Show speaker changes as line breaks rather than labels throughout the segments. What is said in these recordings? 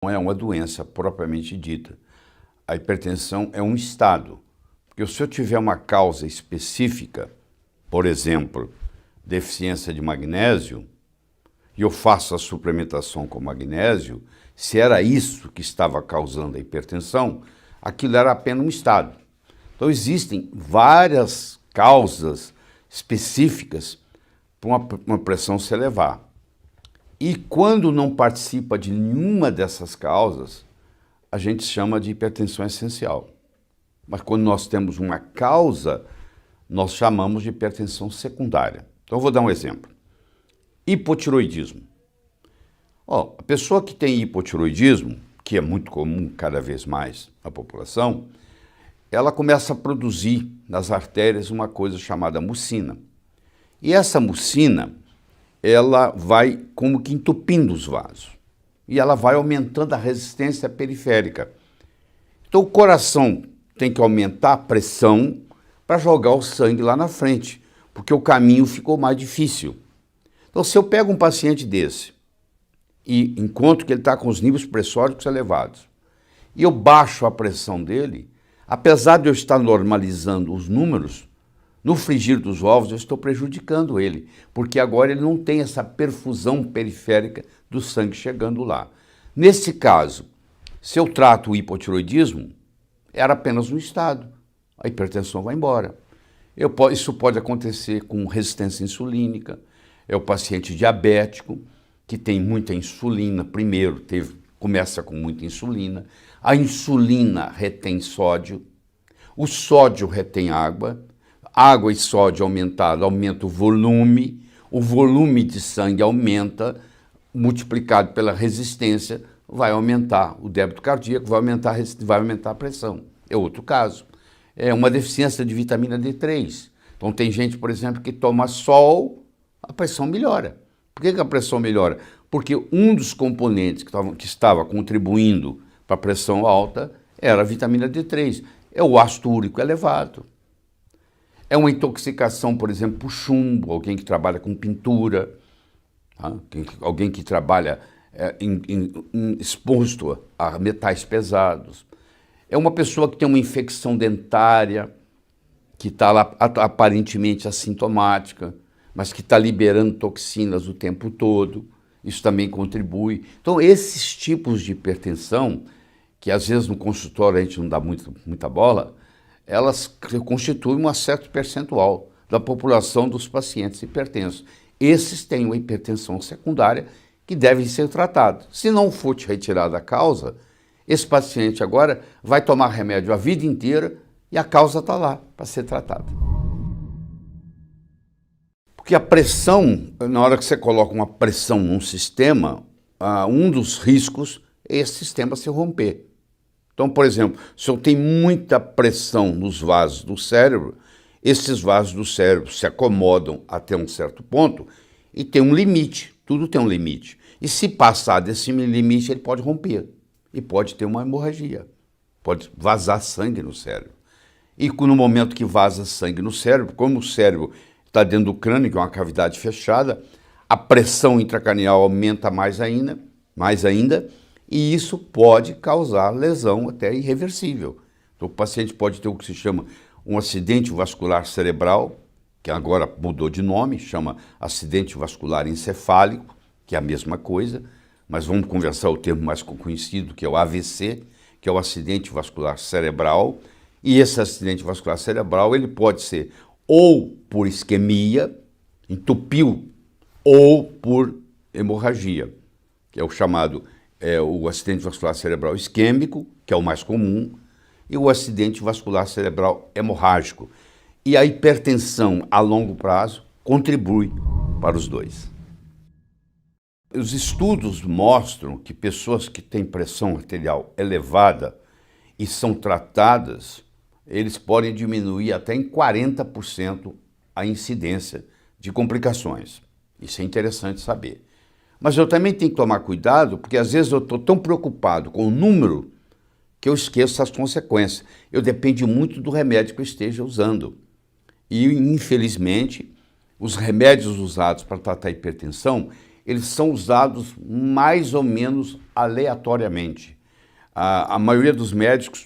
Não é uma doença propriamente dita. A hipertensão é um estado. Porque se eu tiver uma causa específica, por exemplo, deficiência de magnésio, e eu faço a suplementação com magnésio, se era isso que estava causando a hipertensão, aquilo era apenas um estado. Então existem várias causas específicas para uma pressão se elevar. E quando não participa de nenhuma dessas causas, a gente chama de hipertensão essencial. Mas quando nós temos uma causa, nós chamamos de hipertensão secundária. Então eu vou dar um exemplo. Hipotiroidismo. A pessoa que tem hipotiroidismo, que é muito comum cada vez mais na população, ela começa a produzir nas artérias uma coisa chamada mucina. E essa mucina, ela vai como que entupindo os vasos. E ela vai aumentando a resistência periférica. Então o coração tem que aumentar a pressão para jogar o sangue lá na frente, porque o caminho ficou mais difícil. Então se eu pego um paciente desse e encontro que ele está com os níveis pressóricos elevados, e eu baixo a pressão dele, apesar de eu estar normalizando os números, no frigir dos ovos eu estou prejudicando ele, porque agora ele não tem essa perfusão periférica do sangue chegando lá. Nesse caso, se eu trato o hipotiroidismo, era apenas um estado, a hipertensão vai embora. Isso pode acontecer com resistência insulínica, é o paciente diabético, que tem muita insulina, primeiro começa com muita insulina, a insulina retém sódio, o sódio retém água e sódio aumentado aumenta o volume de sangue aumenta, multiplicado pela resistência, vai aumentar o débito cardíaco, vai aumentar a pressão. É outro caso. É uma deficiência de vitamina D3. Então tem gente, por exemplo, que toma sol, a pressão melhora. Por que a pressão melhora? Porque um dos componentes que estava contribuindo para a pressão alta era a vitamina D3. É o ácido úrico elevado. É uma intoxicação, por exemplo, por chumbo, alguém que trabalha com pintura, tá? Alguém que trabalha exposto a metais pesados. É uma pessoa que tem uma infecção dentária, que está lá aparentemente assintomática, mas que está liberando toxinas o tempo todo. Isso também contribui. Então, esses tipos de hipertensão, que às vezes no consultório a gente não dá muita bola, elas constituem um certo percentual da população dos pacientes hipertensos. Esses têm uma hipertensão secundária que devem ser tratados. Se não for retirada a causa, esse paciente agora vai tomar remédio a vida inteira e a causa está lá para ser tratada. Porque a pressão, na hora que você coloca uma pressão num sistema, um dos riscos é esse sistema se romper. Então, por exemplo, se eu tenho muita pressão nos vasos do cérebro, esses vasos do cérebro se acomodam até um certo ponto e tem um limite, tudo tem um limite. E se passar desse limite, ele pode romper e pode ter uma hemorragia, pode vazar sangue no cérebro. E no momento que vaza sangue no cérebro, como o cérebro está dentro do crânio, que é uma cavidade fechada, a pressão intracranial aumenta mais ainda, e isso pode causar lesão até irreversível. Então o paciente pode ter o que se chama um acidente vascular cerebral, que agora mudou de nome, chama acidente vascular encefálico, que é a mesma coisa, mas vamos conversar o termo mais conhecido, que é o AVC, que é o acidente vascular cerebral, e esse acidente vascular cerebral ele pode ser ou por isquemia, entupiu, ou por hemorragia, que é o chamado o acidente vascular cerebral isquêmico, que é o mais comum, e o acidente vascular cerebral hemorrágico. E a hipertensão a longo prazo contribui para os dois. Os estudos mostram que pessoas que têm pressão arterial elevada e são tratadas, eles podem diminuir até em 40% a incidência de complicações. Isso é interessante saber. Mas eu também tenho que tomar cuidado, porque às vezes eu estou tão preocupado com o número que eu esqueço as consequências. Eu dependo muito do remédio que eu esteja usando. E, infelizmente, os remédios usados para tratar a hipertensão, eles são usados mais ou menos aleatoriamente. A maioria dos médicos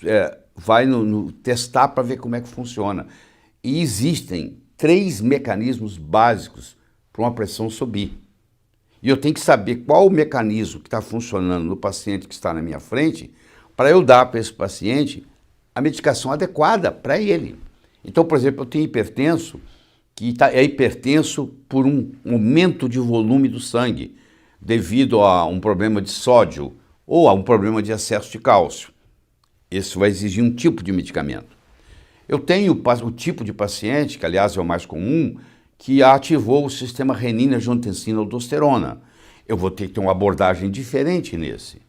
vai testar para ver como é que funciona. E existem 3 mecanismos básicos para uma pressão subir. E eu tenho que saber qual o mecanismo que está funcionando no paciente que está na minha frente para eu dar para esse paciente a medicação adequada para ele. Então, por exemplo, eu tenho hipertenso que é hipertenso por um aumento de volume do sangue devido a um problema de sódio ou a um problema de excesso de cálcio. Isso vai exigir um tipo de medicamento. Eu tenho o tipo de paciente, que aliás é o mais comum, que ativou o sistema renina-angiotensina-aldosterona. Eu vou ter que ter uma abordagem diferente nesse.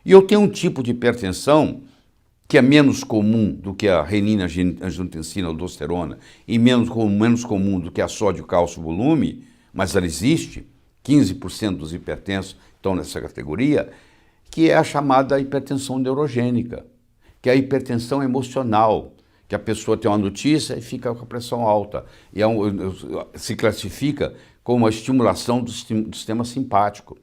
E eu tenho um tipo de hipertensão que é menos comum do que a renina-angiotensina-aldosterona e menos comum do que a sódio-cálcio-volume, mas ela existe, 15% dos hipertensos estão nessa categoria, que é a chamada hipertensão neurogênica, que é a hipertensão emocional, que a pessoa tem uma notícia e fica com a pressão alta. E se classifica como uma estimulação do sistema simpático.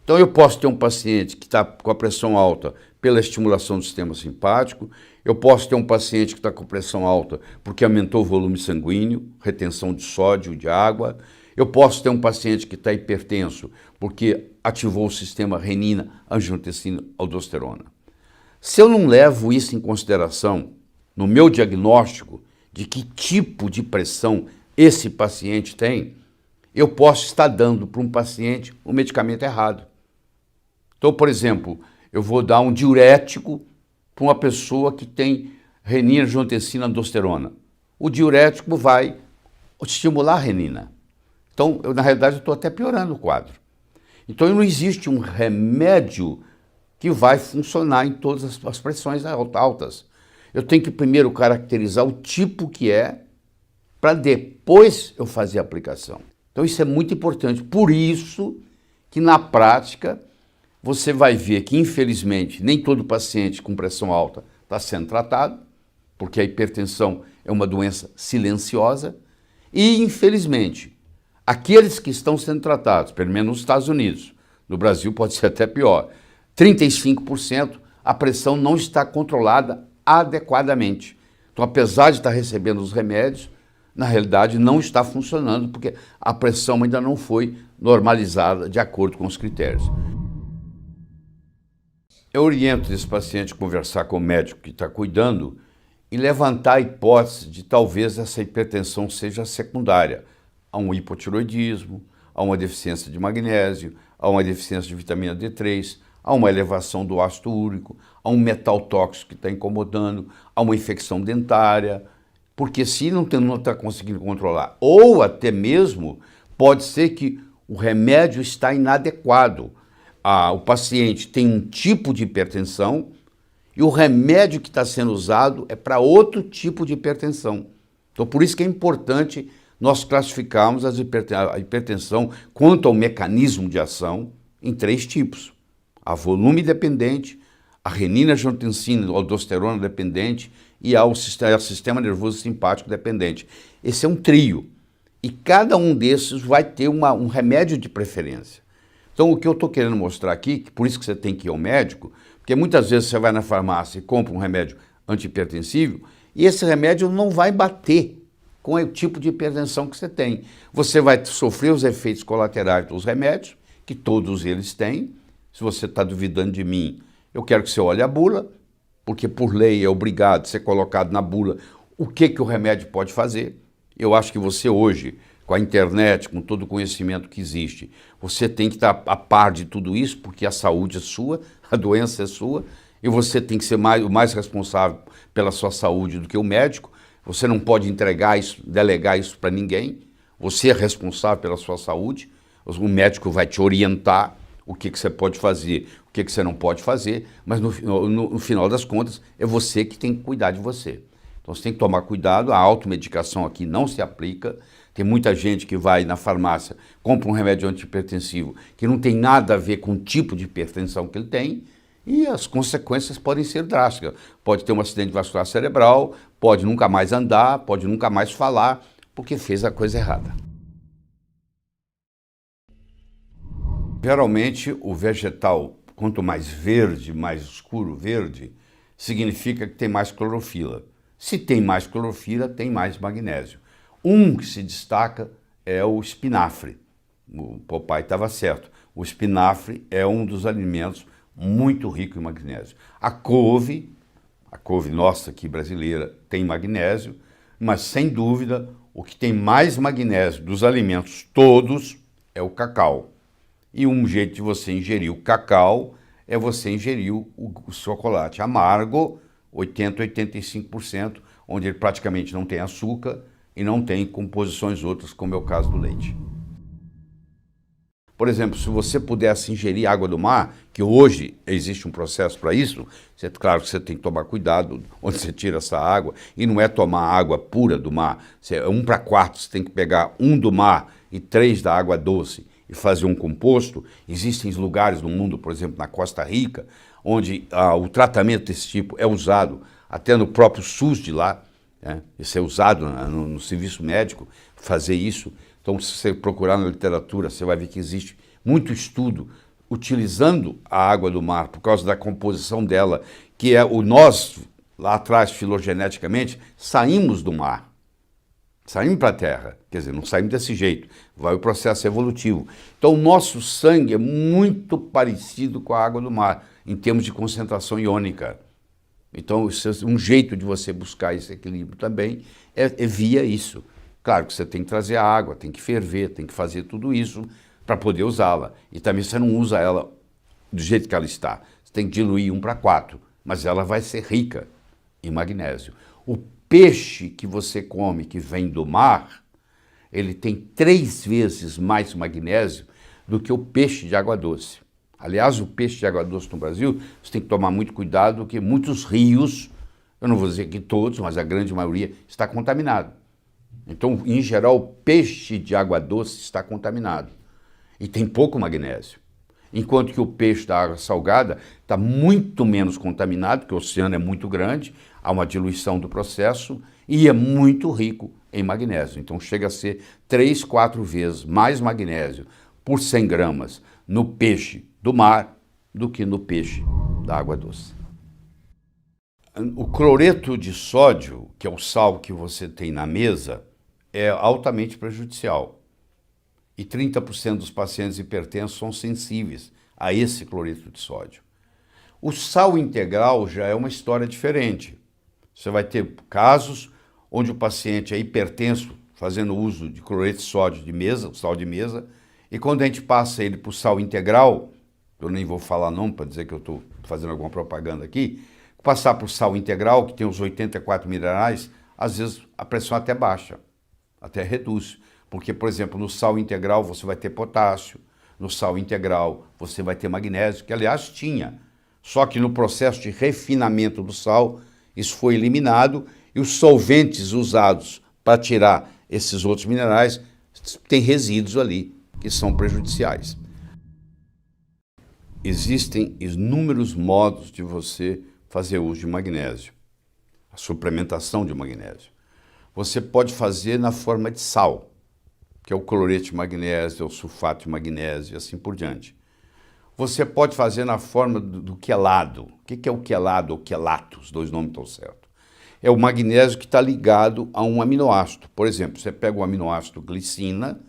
Então eu posso ter um paciente que está com a pressão alta pela estimulação do sistema simpático, eu posso ter um paciente que está com pressão alta porque aumentou o volume sanguíneo, retenção de sódio e de água, eu posso ter um paciente que está hipertenso porque ativou o sistema renina-angiotensina-aldosterona. Se eu não levo isso em consideração no meu diagnóstico de que tipo de pressão esse paciente tem, eu posso estar dando para um paciente o medicamento errado. Então, por exemplo, eu vou dar um diurético para uma pessoa que tem renina-angiotensina-aldosterona. O diurético vai estimular a renina. Então, na realidade, eu estou até piorando o quadro. Então, não existe um remédio que vai funcionar em todas as pressões altas. Eu tenho que primeiro caracterizar o tipo que é, para depois eu fazer a aplicação. Então isso é muito importante. Por isso que na prática você vai ver que infelizmente nem todo paciente com pressão alta está sendo tratado, porque a hipertensão é uma doença silenciosa, e infelizmente aqueles que estão sendo tratados, pelo menos nos Estados Unidos, no Brasil pode ser até pior, 35% a pressão não está controlada adequadamente. Então, apesar de estar recebendo os remédios, na realidade não está funcionando porque a pressão ainda não foi normalizada de acordo com os critérios. Eu oriento esse paciente a conversar com o médico que está cuidando e levantar a hipótese de talvez essa hipertensão seja secundária a um hipotiroidismo, a uma deficiência de magnésio, a uma deficiência de vitamina D3, a uma elevação do ácido úrico, a um metal tóxico que está incomodando, a uma infecção dentária, porque se não está conseguindo controlar, ou até mesmo pode ser que o remédio está inadequado. O paciente tem um tipo de hipertensão e o remédio que está sendo usado é para outro tipo de hipertensão. Então, por isso que é importante nós classificarmos a hipertensão quanto ao mecanismo de ação em 3 tipos. A volume dependente, a renina-angiotensina-aldosterona dependente e ao sistema nervoso simpático dependente. Esse é um trio. E cada um desses vai ter um remédio de preferência. Então, o que eu estou querendo mostrar aqui, por isso que você tem que ir ao médico, porque muitas vezes você vai na farmácia e compra um remédio antihipertensivo e esse remédio não vai bater com o tipo de hipertensão que você tem. Você vai sofrer os efeitos colaterais dos remédios, que todos eles têm. Se você está duvidando de mim, eu quero que você olhe a bula, porque por lei é obrigado a ser colocado na bula o que o remédio pode fazer. Eu acho que você hoje, com a internet, com todo o conhecimento que existe, você tem que estar a par de tudo isso, porque a saúde é sua, a doença é sua, e você tem que ser o mais responsável pela sua saúde do que o médico. Você não pode entregar isso, delegar isso para ninguém. Você é responsável pela sua saúde. O médico vai te orientar o que você pode fazer, o que você não pode fazer, mas no final das contas é você que tem que cuidar de você. Então você tem que tomar cuidado, a automedicação aqui não se aplica. Tem muita gente que vai na farmácia, compra um remédio antihipertensivo que não tem nada a ver com o tipo de hipertensão que ele tem e as consequências podem ser drásticas. Pode ter um acidente vascular cerebral, pode nunca mais andar, pode nunca mais falar, porque fez a coisa errada. Geralmente, o vegetal, quanto mais verde, mais escuro verde, significa que tem mais clorofila. Se tem mais clorofila, tem mais magnésio. Um que se destaca é o espinafre. O papai estava certo. O espinafre é um dos alimentos muito rico em magnésio. A couve nossa aqui brasileira, tem magnésio, mas sem dúvida o que tem mais magnésio dos alimentos todos é o cacau. E um jeito de você ingerir o cacau é você ingerir o chocolate amargo, 80% a 85%, onde ele praticamente não tem açúcar e não tem composições outras, como é o caso do leite. Por exemplo, se você pudesse ingerir água do mar, que hoje existe um processo para isso, claro que você tem que tomar cuidado onde você tira essa água, e não é tomar água pura do mar, é 1:4, você tem que pegar 1 do mar e 3 da água doce e fazer um composto. Existem lugares no mundo, por exemplo, na Costa Rica, onde o tratamento desse tipo é usado até no próprio SUS de lá, né? Isso é usado no serviço médico, fazer isso. Então, se você procurar na literatura, você vai ver que existe muito estudo utilizando a água do mar por causa da composição dela, que é nós, lá atrás, filogeneticamente, saímos do mar, saímos para a Terra. Quer dizer, não saímos desse jeito, vai o processo evolutivo. Então, o nosso sangue é muito parecido com a água do mar, em termos de concentração iônica. Então, um jeito de você buscar esse equilíbrio também é via isso. Claro que você tem que trazer a água, tem que ferver, tem que fazer tudo isso para poder usá-la. E também você não usa ela do jeito que ela está. Você tem que diluir 1:4, mas ela vai ser rica em magnésio. O peixe que você come, que vem do mar, ele tem 3 vezes mais magnésio do que o peixe de água doce. Aliás, o peixe de água doce no Brasil, você tem que tomar muito cuidado, porque muitos rios, eu não vou dizer que todos, mas a grande maioria, está contaminado. Então, em geral, o peixe de água doce está contaminado e tem pouco magnésio. Enquanto que o peixe da água salgada está muito menos contaminado, porque o oceano é muito grande, há uma diluição do processo e é muito rico em magnésio. Então, chega a ser 3, 4 vezes mais magnésio por 100 gramas no peixe do mar do que no peixe da água doce. O cloreto de sódio, que é o sal que você tem na mesa, é altamente prejudicial. E 30% dos pacientes hipertensos são sensíveis a esse cloreto de sódio. O sal integral já é uma história diferente. Você vai ter casos onde o paciente é hipertenso, fazendo uso de cloreto de sódio de mesa, sal de mesa, e quando a gente passa ele para o sal integral, eu nem vou falar não para dizer que eu estou fazendo alguma propaganda aqui, passar para o sal integral, que tem os 84 minerais, às vezes a pressão até baixa, até reduz. Porque, por exemplo, no sal integral você vai ter potássio, no sal integral você vai ter magnésio, que aliás tinha. Só que no processo de refinamento do sal, isso foi eliminado e os solventes usados para tirar esses outros minerais têm resíduos ali que são prejudiciais. Existem inúmeros modos de você fazer uso de magnésio, a suplementação de magnésio. Você pode fazer na forma de sal, que é o cloreto de magnésio, é o sulfato de magnésio e assim por diante. Você pode fazer na forma do quelado. O que é o quelado ou quelato? Os dois nomes estão certos. É o magnésio que está ligado a um aminoácido. Por exemplo, você pega o aminoácido glicina,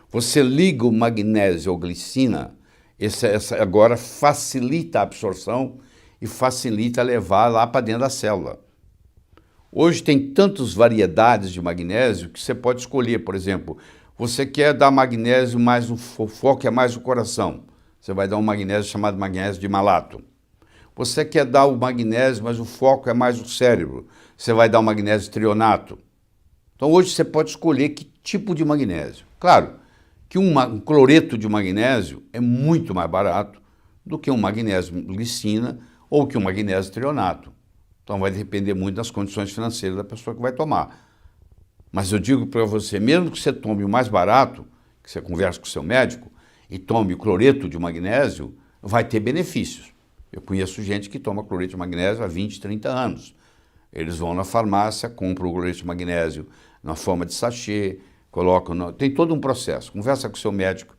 você liga o magnésio ou glicina, essa agora facilita a absorção e facilita levar lá para dentro da célula. Hoje tem tantas variedades de magnésio que você pode escolher, por exemplo, você quer dar magnésio mais o foco é mais o coração, você vai dar um magnésio chamado magnésio de malato. Você quer dar o magnésio, mas o foco é mais o cérebro, você vai dar o magnésio trionato. Então hoje você pode escolher que tipo de magnésio. Claro que um cloreto de magnésio é muito mais barato do que um magnésio glicina ou que um magnésio trionato. Então vai depender muito das condições financeiras da pessoa que vai tomar. Mas eu digo para você, mesmo que você tome o mais barato, que você converse com o seu médico, e tome o cloreto de magnésio, vai ter benefícios. Eu conheço gente que toma cloreto de magnésio há 20, 30 anos. Eles vão na farmácia, compram o cloreto de magnésio na forma de sachê, colocam... Tem todo um processo. Conversa com o seu médico